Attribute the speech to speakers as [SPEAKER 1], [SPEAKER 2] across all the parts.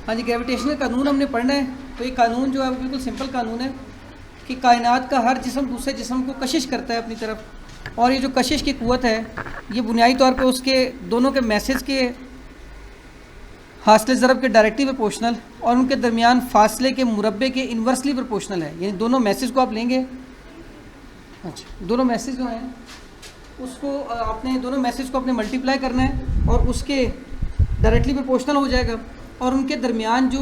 [SPEAKER 1] हाँ जी, ग्रेविटेशन का कानून हमने पढ़ना है। तो ये कानून जो है वो बिल्कुल सिंपल कानून है कि कायनात का हर जिस्म दूसरे जिस्म को कशिश करता है अपनी तरफ, और ये जो कशिश की क़ुव्वत है ये बुनियादी तौर पे उसके दोनों के मैसेज के हासिल ज़रब के डायरेक्टली प्रोपोर्शनल और उनके दरमियान फासले के मुरब्बे के इन्वर्सली प्रोपोर्शनल है। यानी दोनों मैसेज को आप लेंगे, अच्छा दोनों मैसेज जो हैं उसको आपने दोनों मैसेज को अपने मल्टीप्लाई करना है और उसके डायरेक्टली प्रोपोर्शनल हो जाएगा, और उनके दरमियान जो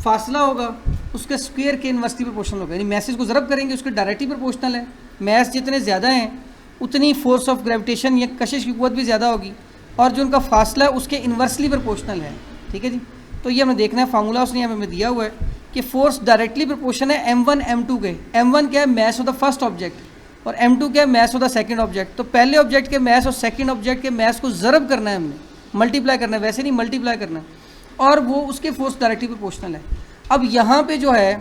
[SPEAKER 1] फासला होगा उसके स्क्वायर के इन्वर्सली प्रोपोर्शनल होगा। यानी मैसेज को ज़रब करेंगे उसके डायरेक्टली प्रोपोर्शनल है। मैस जितने ज़्यादा हैं उतनी फोर्स ऑफ ग्रेविटेशन या कशिश की क़ुव्वत भी ज़्यादा होगी, और जो उनका फासला है उसके इन्वर्सली प्रोपोर्शनल है। ठीक है जी, तो ये हमें देखना है फार्मूला उसने हमें दिया हुआ है कि फोर्स डायरेक्टली प्रोपोर्शन है m1 m2 के। m1 क्या है, mass of the first object, और m2 क्या है, mass of the second object. तो पहले ऑब्जेक्ट के मैस और सेकंड ऑब्जेक्ट के मैस को ज़रब करना है हमने, मल्टीप्लाई करना है, वैसे नहीं मल्टीप्लाई करना है, और वो उसके फोर्स डायरेक्टली प्रोपोर्शनल है। अब यहाँ पे जो है,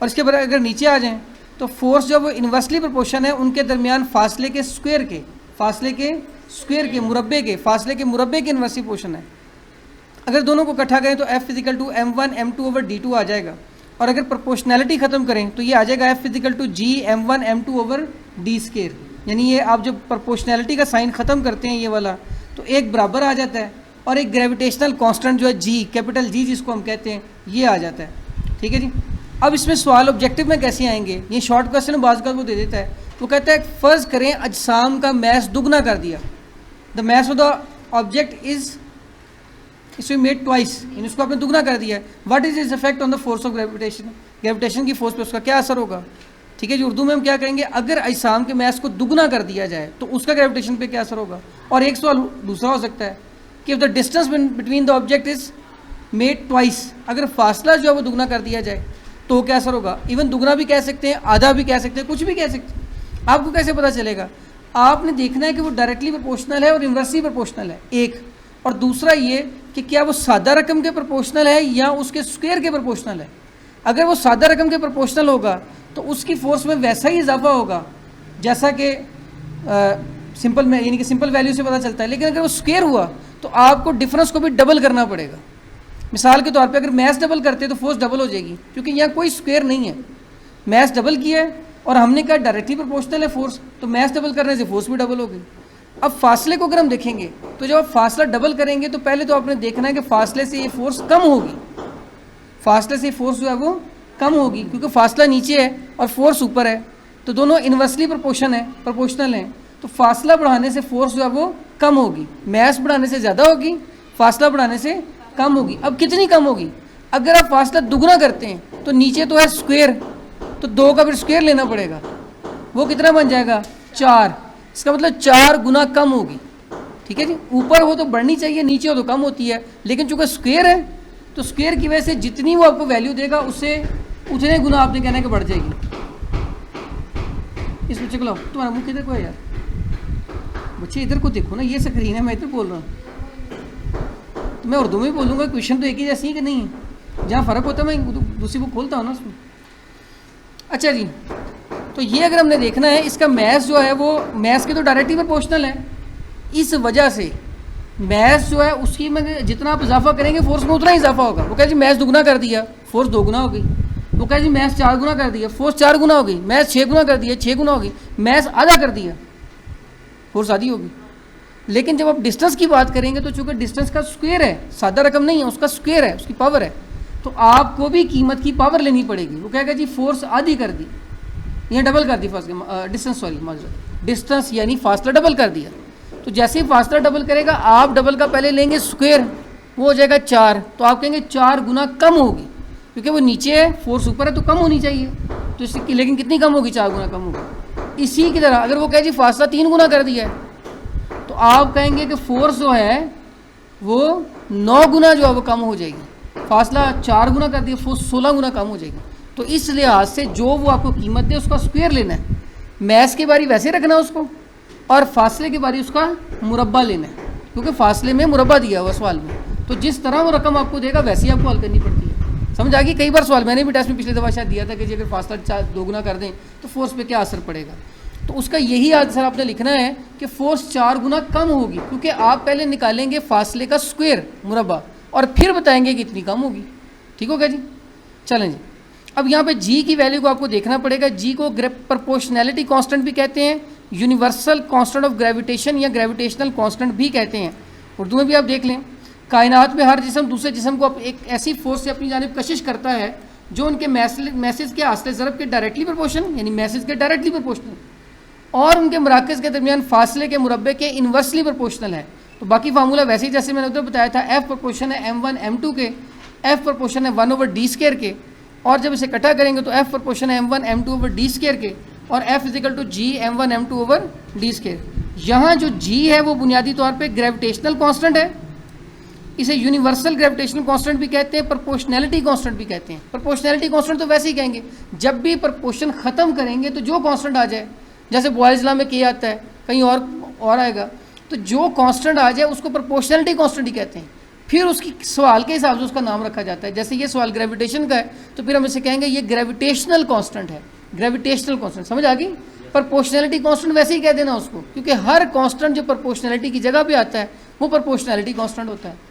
[SPEAKER 1] और इसके बाद अगर नीचे आ जाएँ तो फोर्स जब इन्वर्सली प्रोपोर्शन है उनके दरमियान फासले के स्क्वायर के, फासले के स्क्वायर के मुरब्बे के, फासले के मुरब्बे के इन्वर्सली प्रोपोर्शन है। अगर दोनों को इकट्ठा करें तो F equal to m1 m2 over d2 आ जाएगा, और अगर प्रोपोर्शनैलिटी ख़त्म करें तो ये आ जाएगा F equal to g m1 m2 over d square. यानी ये आप जब प्रोपोर्शनैलिटी का साइन ख़त्म करते हैं ये वाला, तो एक बराबर आ जाता है, और एक ग्रेविटेशनल कांस्टेंट जो है g, कैपिटल G जिसको हम कहते हैं, ये आ जाता है। ठीक है जी, अब इसमें सवाल ऑब्जेक्टिव में कैसे आएंगे, ये शॉर्ट क्वेश्चन बाज़ का वो दे देता है। वो कहता है फ़र्ज़ करें अजसाम का मैस दुगना कर दिया, the mass of the object is इसमें मेड ट्वाइस, यानी उसको आपने दुगना कर दिया है। What is is effect on the force of gravitation, gravitation की फोर्स पे उसका क्या असर होगा। ठीक है जी, उर्दू में हम क्या कहेंगे, अगर अजसाम के मैस को दुगना कर दिया जाए तो उसका ग्रेविटेशन पे क्या असर होगा। और एक सवाल दूसरा हो सकता है कि the distance between the object is made twice, अगर फासला जो है वो दुगना कर दिया जाए तो क्या असर होगा। इवन दुगना भी कह सकते हैं, आधा भी कह सकते हैं, कुछ भी कह सकते हैं। आपको कैसे पता चलेगा, आपने देखना है कि वो डायरेक्टली प्रोपोर्शनल है और इन्वर्सली प्रोपोर्शनल है एक, और दूसरा ये कि क्या वो सादा रकम के प्रोपोर्शनल है या उसके स्क्वायर के प्रोपोर्शनल है। अगर वो सादा रकम के प्रोपोर्शनल होगा तो उसकी फोर्स में वैसा ही इजाफा होगा जैसा कि सिंपल में, यानी कि सिंपल वैल्यू से पता चलता है। लेकिन अगर वो स्क्वायर हुआ तो आपको डिफरेंस को भी डबल करना पड़ेगा। मिसाल के तौर पे अगर मैस डबल करते तो फोर्स डबल हो जाएगी, क्योंकि यहाँ कोई स्क्वायर नहीं है। मैस डबल किया है और हमने कहा डायरेक्टली प्रोपोर्शनल है फोर्स, तो मैस डबल करने से फोर्स भी डबल हो गई। अब फासले को अगर हम देखेंगे तो जब आप फासला डबल करेंगे तो पहले तो आपने देखना है कि फासले से ये फोर्स कम होगी, फासले से फोर्स जो है वो कम होगी, क्योंकि फासला नीचे है और फोर्स ऊपर है, तो दोनों इन्वर्सली प्रोपोर्शनल हैं। तो फासला बढ़ाने से फोर्स जो है वो कम होगी, मैस बढ़ाने से ज़्यादा होगी, फासला बढ़ाने से कम होगी। अब कितनी कम होगी, अगर आप फासला दुगना करते हैं तो नीचे तो है स्क्वायर, तो 2 का फिर स्क्वायर लेना पड़ेगा, वो कितना बन जाएगा 4, इसका मतलब 4 गुना कम होगी। ठीक है जी, ऊपर हो तो बढ़नी चाहिए, नीचे हो तो कम होती है, लेकिन चूंकि स्क्वायर है तो स्क्वायर की वजह से जितनी वो आपको वैल्यू देगा उससे उतने गुना आपने कहना है कि बढ़ जाएगी। इस बच्चे को लाओ, तुम्हारा मुंह किधर को है यार, बच्चे इधर को देखो ना, ये स्क्रीन है, मैं इधर बोल रहा हूँ। तो मैं उर्दू में बोलूँगा, क्वेश्चन तो एक ही जैसी है कि नहीं है, जहाँ फ़र्क होता है मैं दूसरी बुक खोलता हूँ ना उसमें। अच्छा जी, तो ये अगर हमने देखना है, इसका मैस जो है वो मैस के तो डायरेक्टली प्रोपोर्शनल है, इस वजह से मैस जो है उसकी में जितना आप इजाफा करेंगे फोर्स में उतना ही इजाफा होगा। वो कहे जी मैस दुगना कर दिया, फोर्स 2 गुना हो गई। वो कहे जी मैस 4 गुना कर दिया, फोर्स 4 गुना हो गई। मैस 6 गुना कर दिया, 6 गुना हो गई। मैस आधा कर दिया, फोर्स आधी होगी। लेकिन जब आप डिस्टेंस की बात करेंगे तो चूँकि डिस्टेंस का स्क्वायर है, सादा रकम नहीं है, उसका स्क्वायर है, उसकी पावर है, तो आपको भी कीमत की पावर लेनी पड़ेगी। वो कहेगा जी फोर्स आधी कर दी, यहाँ डबल कर दी डिस्टेंस, सॉरी माजरत, डिस्टेंस यानी फासला डबल कर दिया। तो जैसे ही फासला डबल करेगा, आप डबल का पहले लेंगे स्क्वायर, वो हो जाएगा 4, तो आप कहेंगे 4 गुना कम होगी, क्योंकि वो नीचे है, फोर्स ऊपर है तो कम होनी चाहिए। तो इसकी लेकिन कितनी कम होगी, 4 गुना कम होगी। इसी की तरह अगर वो कहे जी फासला 3 गुना कर दिया है, तो आप कहेंगे कि फोर्स जो है वो 9 गुना जो है वो कम हो जाएगी। फासला 4 गुना कर दिया, फोर्स 16 गुना कम हो जाएगी। तो इस लिहाज से जो वो आपको कीमत दे उसका स्क्वायर लेना है, मैस की बारी वैसे रखना है उसको, और फासले की बारी उसका मुरब्बा लेना है, क्योंकि फासले में मुरब्बा दिया हुआ सवाल में। तो जिस तरह वो रकम आपको देगा वैसे ही आपको हल करनी पड़ती है। समझ आ गई। कई बार सवाल मैंने भी टेस्ट में पिछली दफ़ा शायद दिया था कि जी अगर फासला 2 गुना कर दें तो फोर्स पे क्या असर पड़ेगा। तो उसका यही आंसर आपने लिखना है कि फोर्स 4 गुना कम होगी, क्योंकि आप पहले निकालेंगे फासले का स्क्वायर मुरब्बा, और फिर बताएंगे कि इतनी कम होगी। ठीक होगा जी, चलें जी। अब यहाँ पे जी की वैल्यू को आपको देखना पड़ेगा। जी को प्रोपोर्शनैलिटी कांस्टेंट भी कहते हैं, यूनिवर्सल कांस्टेंट ऑफ ग्रेविटेशन या ग्रेविटेशनल कांस्टेंट भी कहते हैं। उर्दू में भी आप देख लें, कायनात में हर जिस्म दूसरे जिस्म को एक ऐसी फोर्स से अपनी जानिब कशिश करता है जो उनके मैसेज के हासिल ज़रब के डायरेक्टली प्रोपोर्शनल, यानी मैसेज के डायरेक्टली प्रोपोर्शनल, और उनके मराकज़ के दरमियान फासले के मुरब्बे के इन्वर्सली प्रोपोर्शनल है। तो बाकी फार्मूला वैसे ही जैसे मैंने उधर बताया था, एफ प्रोपोर्शन है m1 m2 के, एफ प्रोपोर्शन है 1/d² के, और जब इसे इकट्ठा करेंगे तो एफ प्रोपोर्शन है m1 m2/d² के, और F is equal to ji m1 m2/d²। यहाँ जो जी है वो बुनियादी तौर पे ग्रेविटेशनल कांस्टेंट है, इसे यूनिवर्सल ग्रेविटेशनल कांस्टेंट भी कहते हैं, प्रोपोर्शनैलिटी कांस्टेंट भी कहते हैं। प्रोपोर्शनैलिटी कांस्टेंट तो वैसे ही कहेंगे, जब भी प्रोपोर्शन ख़त्म करेंगे तो जो कांस्टेंट आ जाए, जैसे बॉयज़ लॉ में के आता है, कहीं और आएगा, तो जो कांस्टेंट आ जाए उसको प्रोपोर्शनैलिटी कांस्टेंट ही कहते हैं। फिर उसकी सवाल के हिसाब से उसका नाम रखा जाता है। जैसे ये सवाल ग्रेविटेशन का है तो फिर हम इसे कहेंगे ये ग्रेविटेशनल कांस्टेंट है, ग्रेविटेशनल कांस्टेंट। समझ आ गई? प्रोपोर्शनैलिटी कांस्टेंट वैसे ही कह देना उसको, क्योंकि हर कांस्टेंट जो प्रोपोर्शनैलिटी की जगह पे आता है वो प्रोपोर्शनैलिटी कांस्टेंट होता है।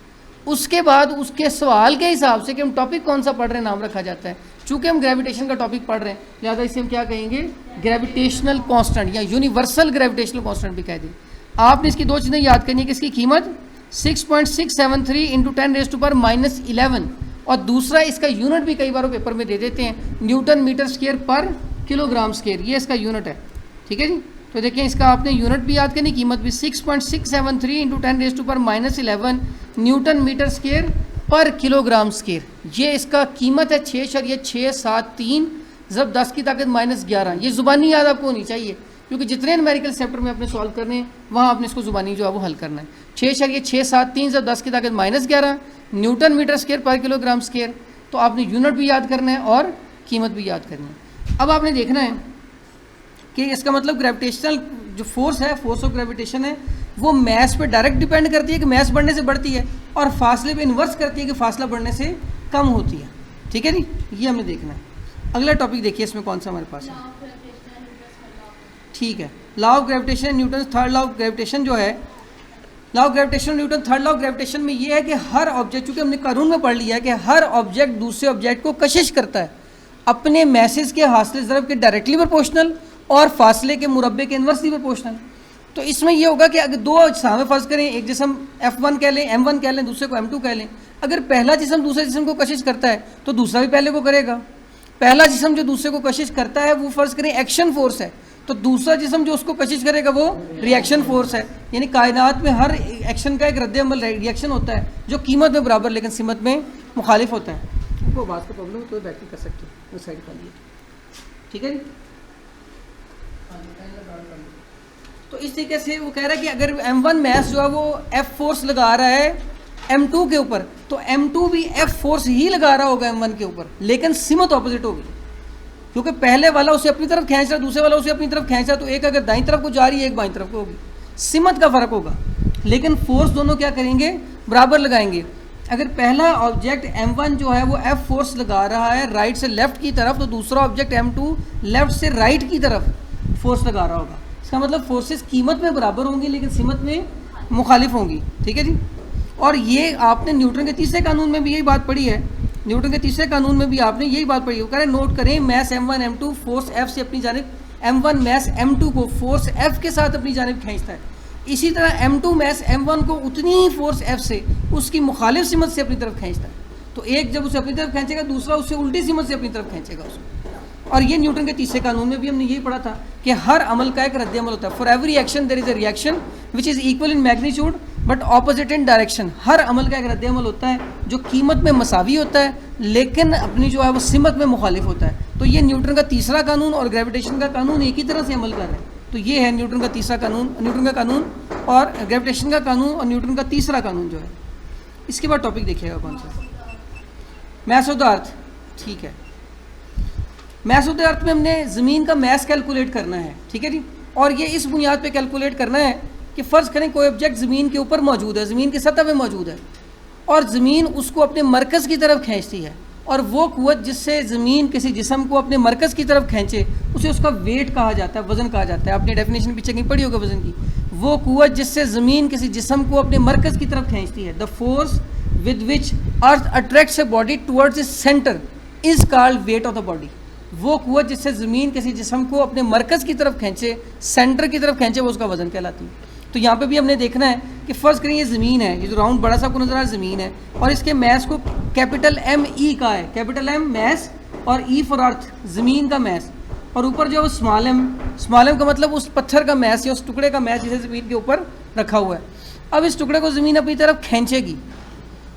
[SPEAKER 1] उसके बाद उसके सवाल के हिसाब से कि हम टॉपिक कौन सा पढ़ रहे हैं नाम रखा जाता है। चूँकि हम ग्रेविटेशन का टॉपिक पढ़ रहे हैं लिहाजा इसे हम क्या कहेंगे, ग्रेविटेशनल कांस्टेंट या यूनिवर्सल ग्रेविटेशनल कांस्टेंट भी कह दें। आपने इसकी दो चीज़ें याद करनी है कि इसकी कीमत 6.673 इंटू 10⁻11, और दूसरा इसका यूनिट भी कई बार पेपर में दे देते हैं, न्यूटन मीटर स्क्वायर पर किलोग्राम स्क्वायर, ये इसका यूनिट है। ठीक है जी, तो देखिए इसका आपने यूनिट भी याद करनी, कीमत भी 6.673 इंटू 10⁻11 न्यूटन मीटर स्क्वायर पर किलोग्राम स्क्वायर। ये इसका कीमत है 6.673 ज़ब 10 की ताकत -11। ये ज़ुबानी याद आपको होनी चाहिए, क्योंकि जितने न्यूमेरिकल चैप्टर में अपने सॉल्व करने हैं वहाँ आपने इसको ज़ुबानी जो है वो हल करना है। 6.673 ज़ब 10 की ताकत -11 न्यूटन मीटर स्क्वायर पर किलोग्राम स्क्वायर। तो आपने यूनिट भी याद करना है और कीमत भी याद करनी है। अब आपने देखना है कि इसका मतलब ग्रेविटेशनल जो फोर्स है, फोर्स ऑफ ग्रेविटेशन है, वो मैस पे डायरेक्ट डिपेंड करती है कि मैस बढ़ने से बढ़ती है, और फासले पे इन्वर्स करती है कि फासला बढ़ने से कम होती है। ठीक है जी, ये हमने देखना है। अगला टॉपिक देखिए इसमें कौन सा हमारे पास है। ठीक है, law of gravitation, Newton third law of gravitation जो है, law of gravitation Newton third law of gravitation में ये है कि हर ऑब्जेक्ट, चूँकि हमने कानून में पढ़ लिया है कि हर ऑब्जेक्ट दूसरे ऑब्जेक्ट को कशिश करता है अपने मैसेज के हासिल ज़रब के डायरेक्टली प्रोपोर्शनल और फासले के मुरब्बे के इन्वर्सली प्रोपोर्शनल। तो इसमें यह होगा कि अगर दो सामने फ़र्ज़ करें, एक जिस्म F1 कह लें, M1 कह लें, दूसरे को M2 कह लें, अगर पहला जिस्म दूसरे जिस्म को कशिश करता है तो दूसरा भी पहले को करेगा। पहला जिस्म जो दूसरे को कशिश करता है वो फ़र्ज़ करें एक्शन फोर्स है, तो दूसरा जिस्म जो उसको कशिश करेगा वो रिएक्शन फोर्स है। यानी कायनात में हर एक्शन का एक रद्द-ए-अमल रिएक्शन होता है जो कीमत में बराबर लेकिन सिमत में मुखालिफ होता है। आपको बात का प्रॉब्लम तो बैटरी कर सकते हो, वो साइड कर लिए। ठीक है जी, तो इस तरीके से वो कह रहा है कि अगर M1 मैस जो है वो F फोर्स लगा रहा है M2 के ऊपर, तो M2 भी F फोर्स ही लगा रहा होगा M1 के ऊपर, लेकिन सिमत ऑपोजिट होगी, क्योंकि पहले वाला उसे अपनी तरफ खींच रहा है, दूसरे वाला उसे अपनी तरफ खींच रहा है, तो एक अगर दाईं तरफ को जा रही है, एक बाईं तरफ को होगी, सिमत का फ़र्क होगा, लेकिन फोर्स दोनों क्या करेंगे, बराबर लगाएंगे। अगर पहला ऑब्जेक्ट M1 जो है वो F फोर्स लगा रहा है राइट से लेफ़्ट की तरफ, तो दूसरा ऑब्जेक्ट M2 लेफ़्ट से राइट की तरफ फोर्स लगा रहा होगा। इसका मतलब फोर्सेस कीमत में बराबर होंगी लेकिन सिमत में मुखालिफ होंगी। ठीक है जी, और ये आपने न्यूटन के तीसरे कानून में भी यही बात पढ़ी है, न्यूटन के तीसरे कानून में भी आपने यही बात पढ़ी है। वो कह रहे हैं नोट करें, mess M1 M2 force F से अपनी जानिब, M1 मैस M2 को फोर्स F के साथ अपनी जानिब खींचता है, इसी तरह M2 मैस M1 को उतनी ही फोर्स F से उसकी मुखालिफ सिमत से अपनी तरफ खींचता है। तो एक जब उसे अपनी तरफ खींचेगा, दूसरा उससे उल्टी सिमत से अपनी तरफ खींचेगा उसको। और ये न्यूटन के तीसरे कानून में भी हमने यही पढ़ा था कि हर अमल का एक रद्द-ए-अमल होता है। For every action there is a reaction which is equal in magnitude but opposite in direction. हर अमल का एक रद्द-ए-अमल होता है जो कीमत में मसावी होता है लेकिन अपनी जो है वो सिमत में मुखालिफ होता है। तो ये न्यूटन का तीसरा कानून और ग्रेविटेशन का कानून एक ही तरह से अमल कर रहे हैं। तो ये है न्यूटन का तीसरा कानून, न्यूटन का कानून और ग्रेविटेशन का कानून और न्यूटन का तीसरा कानून जो है। इसके बाद टॉपिक देखिएगा कौन सा, मैस ऑफ द अर्थ। ठीक है, मैस ऑफ द अर्थ में हमने ज़मीन का मैस कैलकुलेट करना है। ठीक है जी, और ये इस बुनियाद पे कैलकुलेट करना है कि फ़र्ज़ करें कोई ऑब्जेक्ट ज़मीन के ऊपर मौजूद है, ज़मीन की सतह पे मौजूद है, और ज़मीन उसको अपने मरकज़ की तरफ खींचती है, और वो क़ुव्वत जिससे ज़मीन किसी जिस्म को अपने मरकज़ की तरफ खींचे उसे उसका वेट कहा जाता है, वज़न कहा जाता है। आपने डेफिनेशन पीछे कहीं पढ़ी होगा वज़न की। वो क़ुव्वत जिससे ज़मीन किसी जिस्म को अपने मरकज़ की तरफ खींचती है, the force with which earth attracts a body towards its center is called weight of the body। वो कुव्वत जिससे ज़मीन किसी जिस्म को अपने मरकज़ की तरफ खींचे, सेंटर की तरफ खींचे, वो उसका वज़न कहलाती है। तो यहाँ पे भी हमने देखना है कि फ़र्ज़ करें ये ज़मीन है, ये जो राउंड बड़ा सा आपको नज़र आ रहा है ज़मीन है, और इसके मैस को कैपिटल एम ई का है, कैपिटल एम मैस और ई फॉर अर्थ ज़मीन का मैस, और ऊपर जो है स्मॉल एम का मतलब उस पत्थर का मैस या उस टुकड़े का मैस जिसे ज़मीन के ऊपर रखा हुआ है। अब इस टुकड़े को ज़मीन अपनी तरफ खींचेगी,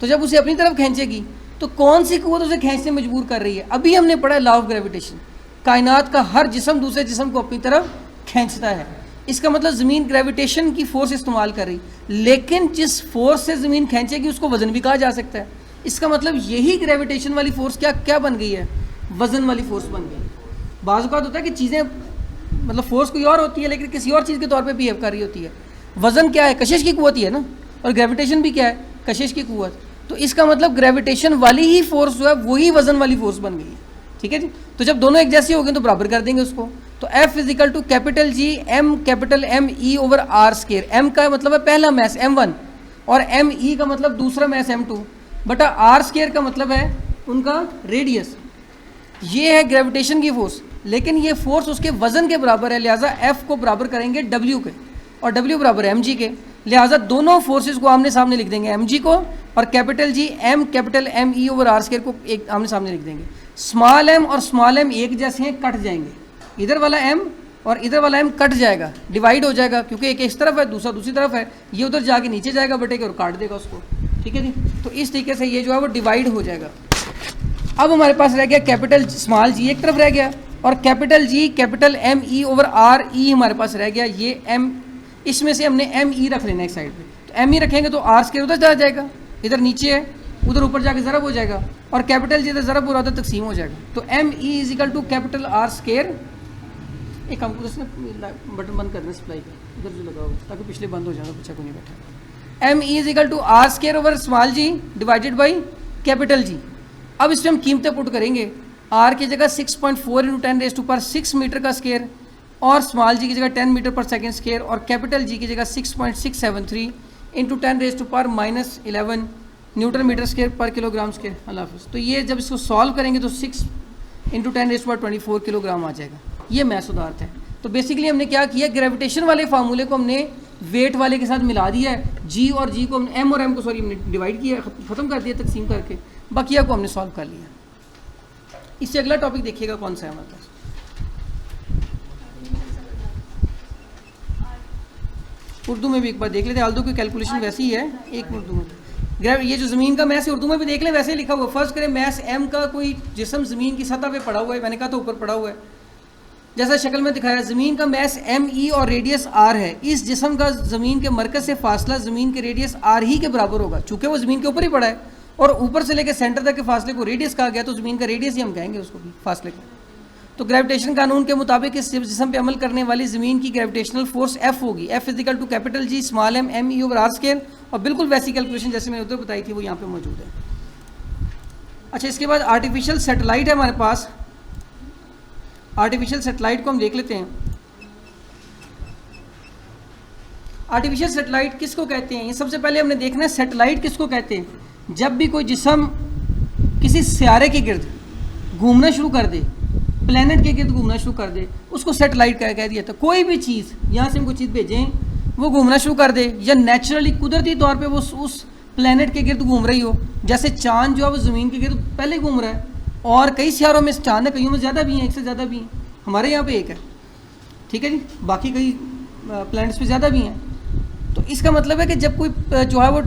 [SPEAKER 1] तो जब उसे अपनी तरफ खींचेगी तो कौन सी कुव्वत उसे खींचने मजबूर कर रही है? अभी हमने पढ़ा लॉ ऑफ ग्रेविटेशन, कायनात का हर जिस्म दूसरे जिस्म को अपनी तरफ खींचता है। इसका मतलब ज़मीन ग्रेविटेशन की फ़ोर्स इस्तेमाल कर रही, लेकिन जिस फोर्स से ज़मीन खींचेगी उसको वज़न भी कहा जा सकता है। इसका मतलब यही ग्रेविटेशन वाली फ़ोर्स क्या बन गई है? वज़न वाली फ़ोर्स बन गई। बाज़ औक़ात होता है कि चीज़ें मतलब फ़ोर्स कोई और होती है लेकिन किसी और चीज़ के तौर पे बिहेव कर रही होती है। वज़न क्या है? कशिश की कुव्वत ही है ना, और ग्रेविटेशन भी क्या है? कशिश की कुव्वत। तो इसका मतलब ग्रेविटेशन वाली ही फोर्स जो है वही वज़न वाली फोर्स बन गई है। ठीक है जी। तो जब दोनों एक जैसी हो गई तो बराबर कर देंगे उसको। तो F equal to capital G M capital M E over R square. M का मतलब है पहला मैस M1 और M E का मतलब दूसरा मैस M2 बटा R स्केयर का मतलब है उनका रेडियस। ये है ग्रेविटेशन की फोर्स, लेकिन ये फोर्स उसके वज़न के बराबर है, लिहाजा F को बराबर करेंगे W के, और W बराबर है mg के। लिहाजा दोनों फोर्सेस को आमने सामने लिख देंगे, mg को और capital G M capital M E over R square को एक आमने सामने लिख देंगे। स्मॉल m और स्मॉल m एक जैसे हैं, कट जाएंगे। इधर वाला m और इधर वाला m कट जाएगा, डिवाइड हो जाएगा, क्योंकि एक इस तरफ है दूसरा दूसरी तरफ है। ये उधर जाके नीचे जाएगा बटे के और काट देगा उसको। ठीक है जी। तो इस तरीके से ये जो है वो डिवाइड हो जाएगा। अब हमारे पास रह गया कैपिटल स्मॉल g एक तरफ रह गया, और capital G capital M E over R E हमारे पास रह गया। ये m, इसमें से हमने M E रख लेना एक साइड पे। तो M E रखेंगे तो R स्केयर उधर चला जाएगा, इधर नीचे है, उधर ऊपर जाके ज़रब हो जाएगा, और कैपिटल G इधर ज़रब हो रहा था तकसीम हो जाएगा। तो M E equal to capital R square. एक हमको बटन बंद करना सप्लाई का, इधर जो लगा हुआ ताकि पिछले बंद हो जाएगा, पीछे को नहीं बैठा। M E equal to R square over small g divided by capital G। अब इसमें हम कीमतें पुट करेंगे। R की जगह 6.4 into 10 raise to power 6 metre का स्केयर, और स्मॉल g की जगह 10 मीटर पर सेकेंड स्केयर, और कैपिटल G की जगह 6.673 into 10 raise to power -11 newton metre square पर किलोग्राम स्केयर। अल्लाह हाफ़िज़। तो ये जब इसको सॉल्व करेंगे तो 6 into 10 raise to power 24 kilogram आ जाएगा। ये मैथ उदाहरण है। तो बेसिकली हमने क्या किया, ग्रेविटेशन वाले फार्मूले को हमने वेट वाले के साथ मिला दिया है। जी और जी को हमने M और M को हमने डिवाइड किया, ख़त्म कर दिया तकसीम करके, बाकिया को हमने सॉल्व कर लिया। इससे अगला टॉपिक देखिएगा कौन सा है हमारे पास। उर्दू में भी एक बार देख लेते हैं, आल्दो की कैलकुलेशन वैसी ही है। एक उर्दू में ये जो ज़मीन का मैस है उर्दू में भी देख लें, वैसे ही लिखा हुआ। फर्स्ट करें मैस M का कोई जिस्म ज़मीन की सतह पे पड़ा हुआ है, मैंने कहा तो ऊपर पड़ा हुआ है, जैसा शक्ल में दिखाया। ज़मीन का मैस M E और रेडियस R है। इस जिस्म का ज़मीन के मरकज़ से फासला ज़मीन के रेडियस R ही के बराबर होगा, चूँकि वो ज़मीन के ऊपर ही पड़ा है, और ऊपर से लेकर सेंटर तक के फासले को रेडियस कहा गया, तो ज़मीन का रेडियस ही हम कहेंगे उसको भी, फासले को। तो ग्रेविटेशन कानून के मुताबिक इस जिस्म पे अमल करने वाली ज़मीन की ग्रेविटेशनल फोर्स F होगी। F equal to capital G small m M E over R square, और बिल्कुल वैसी कैलकुलेशन जैसे मैंने उधर बताई थी वो यहाँ पे मौजूद है। अच्छा, इसके बाद आर्टिफिशियल सैटेलाइट है हमारे पास। आर्टिफिशियल सैटेलाइट को हम देख लेते हैं। आर्टिफिशियल सैटेलाइट किसको कहते हैं? ये सबसे पहले हमने देखना है सैटेलाइट किसको कहते हैं। जब भी कोई जिस्म किसी सियारे के गिर्द घूमना शुरू कर दे, प्लेनेट के गिर्द घूमना शुरू कर दे, उसको सैटेलाइट कह दिया था। कोई भी चीज़ यहाँ से हम कोई चीज़ भेजें, वो घूमना शुरू कर दे, या नेचुरली कुदरती तौर पे वो उस प्लेनेट के गिर्द घूम रही हो, जैसे चांद जो है वो ज़मीन के गिर्द पहले घूम रहा है, और कई सियारों में चांद है, कईयों में ज़्यादा भी हैं, एक से ज़्यादा भी हैं, हमारे यहाँ पे एक है। ठीक है जी, बाकी कई प्लैनेट्स पे ज़्यादा भी हैं। तो इसका मतलब है कि जब कोई जो है वो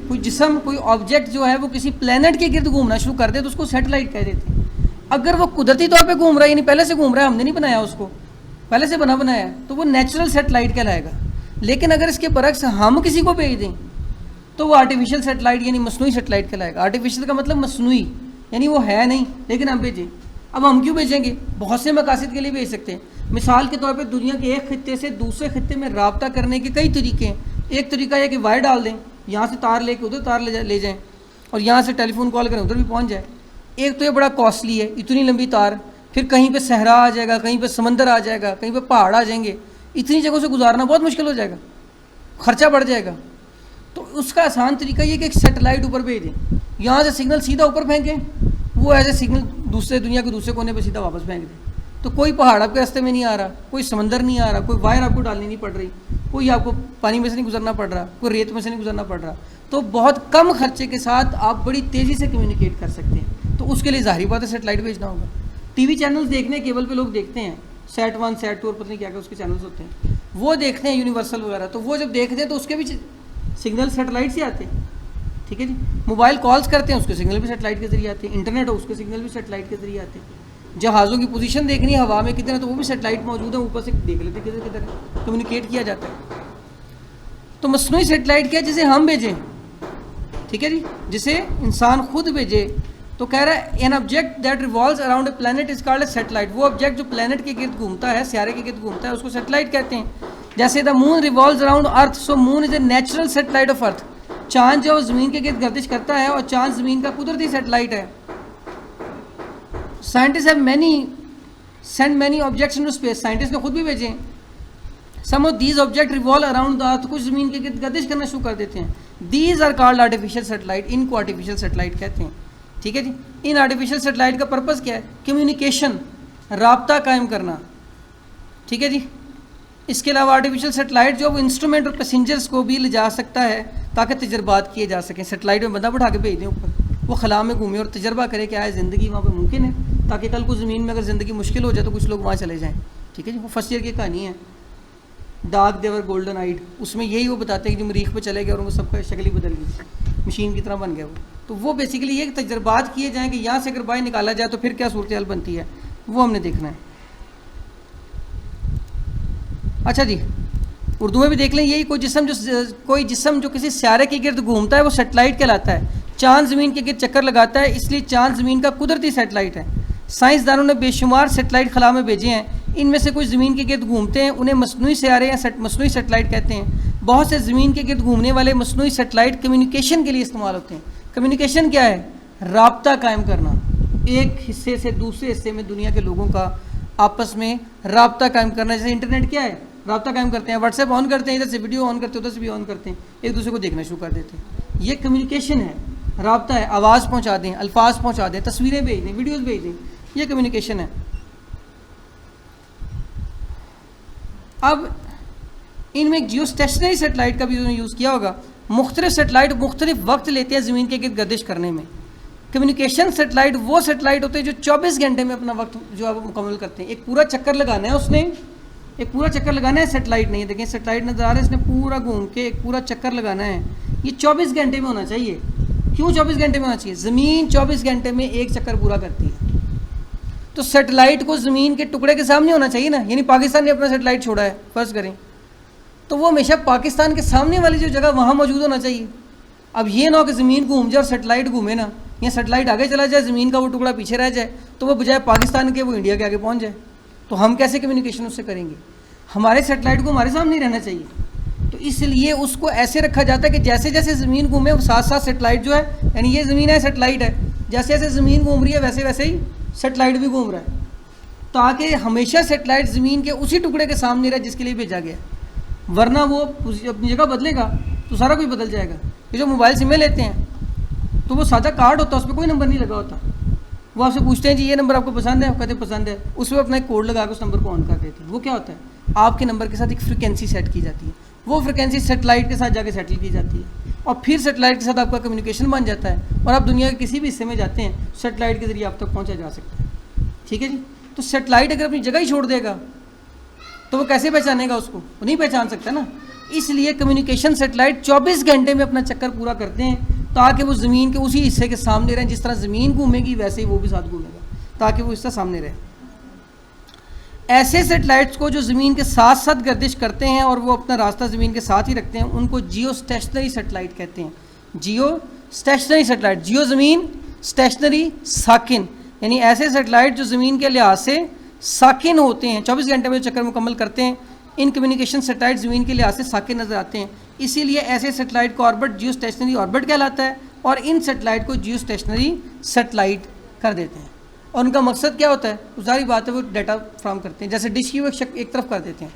[SPEAKER 1] कोई जिस्म, कोई ऑब्जेक्ट जो है वो किसी प्लेनेट के गिर्द घूमना शुरू कर दे तो उसको सैटेलाइट कह देते हैं। अगर वो कुदरती तौर पे घूम रहा है, यानी पहले से घूम रहा है, हमने नहीं बनाया उसको, पहले से बनाया है, तो वो नेचुरल सैटेलाइट कहलाएगा। लेकिन अगर इसके बरक्स हम किसी को भेज दें तो वो आर्टिफिशियल सैटेलाइट यानी मसनूई सैटेलाइट कहलाएगा। आर्टिफिशियल का मतलब मसनूई, यानी वो है नहीं लेकिन हम भेजें। अब हम क्यों भेजेंगे? बहुत से मकासद के लिए भेज सकते हैं। मिसाल के तौर पे दुनिया के एक खित्ते से दूसरे खित्ते में रब्ता करने के कई तरीके हैं। एक तरीका यह कि वायर डाल दें, यहाँ से तार लेके उधर तार ले जाएं, और यहाँ से टेलीफोन कॉल करें उधर भी पहुँच जाए। एक तो ये बड़ा कॉस्टली है, इतनी लंबी तार, फिर कहीं पे सहरा आ जाएगा, कहीं पे समंदर आ जाएगा, कहीं पे पहाड़ आ जाएंगे, इतनी जगहों से गुजारना बहुत मुश्किल हो जाएगा, खर्चा बढ़ जाएगा। तो उसका आसान तरीका ये कि एक सैटेलाइट ऊपर भेज दें, यहाँ से सिग्नल सीधा ऊपर फेंकें, वो ऐसे सिग्नल दूसरे दुनिया के दूसरे कोने पे सीधा वापस फेंक दें। तो कोई पहाड़ आपके रास्ते में नहीं आ रहा, कोई समंदर नहीं आ रहा, कोई वायर आपको डालनी नहीं पड़ रही, कोई आपको पानी में से नहीं गुजरना पड़ रहा, कोई रेत में से नहीं गुजरना पड़ रहा। तो बहुत कम खर्चे के साथ आप बड़ी तेज़ी से कम्युनिकेट कर सकते हैं। तो उसके लिए ज़ाहिर बात है सेटेलाइट भेजना होगा। टीवी चैनल्स देखने, केबल पे लोग देखते हैं, सेट 1 सेट 2 और पता नहीं क्या क्या उसके चैनल्स होते हैं, वो देखते हैं यूनिवर्सल वगैरह। तो वो जब देखते हैं तो उसके भी सिग्नल सेटेलाइट से आते हैं, ठीक है जी। मोबाइल कॉल्स करते हैं, उसके सिग्नल भी सेटेलाइट के जरिए आते हैं। इंटरनेट हो, उसके सिग्नल भी सेटेलाइट के जरिए आते हैं। जहाज़ों की पोजीशन देखनी है हवा में किधर है, तो वो भी सेटेलाइट मौजूद है, ऊपर से देख लेते हैं किधर किधर है, कम्युनिकेट किया जाता है। तो मसनूई सेटेलाइट क्या है, जिसे हम भेजें, ठीक है जी, जिसे इंसान खुद भेजे। तो कह रहा है an object that revolves around a planet is called a satellite. वो ऑब्जेक्ट जो प्लैनेट के गिर्द घूमता है, सियारे के गिर्द घूमता है, उसको सैटेलाइट कहते हैं। जैसे the moon revolves around earth, so moon is a natural satellite of earth. चांद जो ज़मीन के गिर्द गर्दिश करता है और चांद ज़मीन का कुदरती सैटेलाइट है। Scientist have send many objects into space, scientist ने खुद भी भेजे हैं। Some of these object revolve around the earth, कुछ ज़मीन के गिर्द गर्दिश करना शुरू कर देते हैं। These are called artificial satellite, इनको आर्टिफिशियल सैटेलाइट कहते हैं, ठीक है जी। इन आर्टिफिशियल सैटेलाइट का पर्पज़ क्या है, कम्युनिकेशन, राब्ता कायम करना, ठीक है जी। इसके अलावा आर्टिफिशियल सैटेलाइट जो इंस्ट्रूमेंट और पैसेंजर्स को भी ले जा सकता है ताकि तजर्बात किए जा सकें। सैटेलाइट में बंदा बैठा के भेज दें ऊपर, वो खला में घूमे और तजर्बा करे कि आए ज़िंदगी वहाँ पे मुमकिन है, ताकि कल को ज़मीन में अगर ज़िंदगी मुश्किल हो जाए तो कुछ लोग वहाँ चले जाएँ, ठीक है जी। वो फर्स्ट ईयर की कहानी है, डार्क देवर गोल्डन आइड, उसमें यही वो बताते हैं कि जो मरीख पे चले गए और उनको सबका शक्ल ही बदल गई, मशीन की तरह बन गया वो। तो वो बेसिकली ये तजर्बात किए जाएँ कि यहाँ से अगर बाहर निकाला जाए तो फिर क्या सूरत हाल बनती है, वो हमने देखना है। अच्छा जी, उर्दू में भी देख लें, यही कोई जिस्म जो किसी सियारे के गिर्द घूमता है वो सैटेलाइट कहलाता है। चांद ज़मीन के गिर्द चक्कर लगाता है, इसलिए चांद ज़मीन का कुदरती सैटेलाइट है। साइंसदानों ने बेशुमार सैटेलाइट खला में भेजे हैं, इनमें से कुछ ज़मीन के गिर्द घूमते हैं, उन्हें मसनूई सियारे या मसनूई सैटेलाइट कहते हैं। बहुत से ज़मीन के गिर्द घूमने वाले मसनूई सैटेलाइट कम्युनिकेशन के लिए इस्तेमाल होते हैं। कम्युनिकेशन क्या है, राब्ता कायम करना, एक हिस्से से दूसरे हिस्से में दुनिया के लोगों का आपस में राब्ता कायम करना। जैसे इंटरनेट क्या है, राब्ता कायम करते हैं, व्हाट्सएप ऑन करते हैं, इधर से वीडियो ऑन करते हैं, उधर से भी ऑन करते हैं, एक दूसरे को देखना शुरू कर देते हैं। ये कम्युनिकेशन है, राब्ता है, आवाज़ पहुंचा दें, अल्फाज पहुंचा दें, तस्वीरें भेज दें, वीडियोस भेज दें, ये कम्युनिकेशन है। अब इनमें एक जियो स्टेशनरी सेटेलाइट का भी उन्होंने यूज़ किया होगा। मुख्तलिफ सेटेलाइट मुख्तलिफ वक्त लेते हैं ज़मीन के गिर्द गर्दिश करने में। कम्युनिकेशन सेटेलाइट वो सेटेलाइट होते हैं जो 24 घंटे में अपना वक्त जो है वो मुकम्मल करते हैं। एक पूरा चक्कर लगाना है उसने, एक पूरा चक्कर लगाना है, सेटेलाइट नहीं, देखें सेटेलाइट नज़र आ रहा है, इसने पूरा घूम के एक पूरा चक्कर लगाना है। ये 24 घंटे में होना चाहिए। क्यों 24 घंटे में होना चाहिए, ज़मीन 24 घंटे में एक चक्कर पूरा करती है, तो सेटेलाइट को ज़मीन के टुकड़े के सामने होना चाहिए ना। यानी पाकिस्तान ने अपना सेटेलाइट छोड़ा है फर्ज करें, तो वो हमेशा पाकिस्तान के सामने वाली जो जगह वहाँ मौजूद होना चाहिए। अब ये ना हो कि ज़मीन घूम जाए और सेटेलाइट घूमे ना, या सेटेलाइट आगे चला जाए, ज़मीन का वो टुकड़ा पीछे रह जाए, तो वो बजाय पाकिस्तान के वो इंडिया के आगे पहुँच जाए, तो हम कैसे कम्युनिकेशन उससे करेंगे। हमारे सेटेलाइट को हमारे सामने ही रहना चाहिए, तो इसलिए उसको ऐसे रखा जाता है कि जैसे जैसे ज़मीन घूमे वो साथ साथ सेटेलाइट जो है, यानी ये ज़मीन है, सेटेलाइट है, जैसे जैसे ज़मीन घूम रही है वैसे वैसे ही सेटेलाइट भी घूम रहा है, ताकि हमेशा सेटेलाइट ज़मीन के उसी टुकड़े के सामने रहे जिसके लिए भेजा गया। वरना वो अपनी जगह बदलेगा तो सारा कुछ बदल जाएगा। ये जो मोबाइल सिमें लेते हैं तो वो सादा कार्ड होता है, उस पर कोई नंबर नहीं लगा होता। वो आपसे पूछते हैं जी ये नंबर आपको पसंद है, आप कहते हैं पसंद है, उस पर अपना एक कोड लगा के उस नंबर को ऑन कर देते हैं। वो क्या होता है, आपके नंबर के साथ एक फ्रिक्वेंसी सेट की जाती है, वो फ्रिक्वेंसी सेटेलाइट के साथ जाके सेटल की जाती है, और फिर सेटेलाइट के साथ आपका कम्युनिकेशन बन जाता है, और आप दुनिया के किसी भी हिस्से में जाते हैं सेटेलाइट के जरिए आप तक पहुँचा जा सकता है। ठीक है जी। तो सेटेलाइट अगर अपनी जगह ही छोड़ देगा तो वो कैसे पहचानेगा उसको, वो नहीं पहचान सकता ना। इसलिए कम्युनिकेशन सेटेलाइट 24 घंटे में अपना चक्कर पूरा करते हैं, ताकि वो ज़मीन के उसी हिस्से के सामने रहें। जिस तरह ज़मीन घूमेगी वैसे ही वो भी साथ घूमेगा, ताकि वो हिस्सा सामने रहे। ऐसे सेटेलाइट्स को जो ज़मीन के साथ साथ गर्दिश करते हैं और वो अपना रास्ता ज़मीन के साथ ही रखते हैं, उनको जियो स्टेशनरी सेटेलाइट कहते हैं। जियो स्टेशनरी सेटेलाइट, जियो ज़मीन, स्टेशनरी साकिन, यानी ऐसे सेटेलाइट जो ज़मीन के लिहाज से साकिन होते हैं, 24 घंटे में चक्कर मुकम्मल करते हैं। इन कम्युनिकेशन सेटेलाइट ज़मीन के लिहाज से साकिन नज़र आते हैं, इसीलिए ऐसे सेटेलाइट का ऑर्बिट जियो स्टेशनरी ऑर्बिट कहलाता है, और इन सेटेलाइट को जियो स्टेशनरी सेटेलाइट कर देते हैं। और उनका मकसद क्या होता है, सारी बात है वो डाटा फ्राहम करते हैं। जैसे डिश की वो एक तरफ कर देते हैं,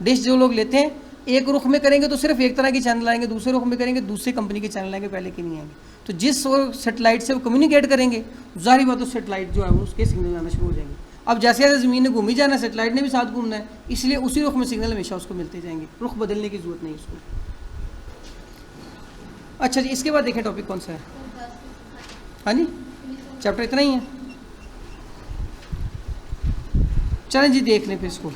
[SPEAKER 1] डिश जो लोग लेते हैं एक रुख में करेंगे तो सिर्फ एक तरह के चैनल आएंगे, दूसरे रुख में करेंगे दूसरी कंपनी के चैनल आएंगे, पहले के नहीं आएंगे। तो जिस सेटेलाइट से वो कम्युनिकेट करेंगे जाहिर बात उस सेटेलाइट जो है वो उसके सिग्नल आना शुरू हो जाएंगे। अब जैसे जैसे ज़मीन ने घूमी जाना है सेटेलाइट ने भी साथ घूमना है, इसलिए उसी रुख में सिग्नल हमेशा उसको मिलते जाएंगे, रुख बदलने की ज़रूरत नहीं उसको। अच्छा जी, इसके बाद देखें टॉपिक कौन सा है। हाँ जी, चैप्टर इतना ही है। चलें जी देख लें फिर इसको।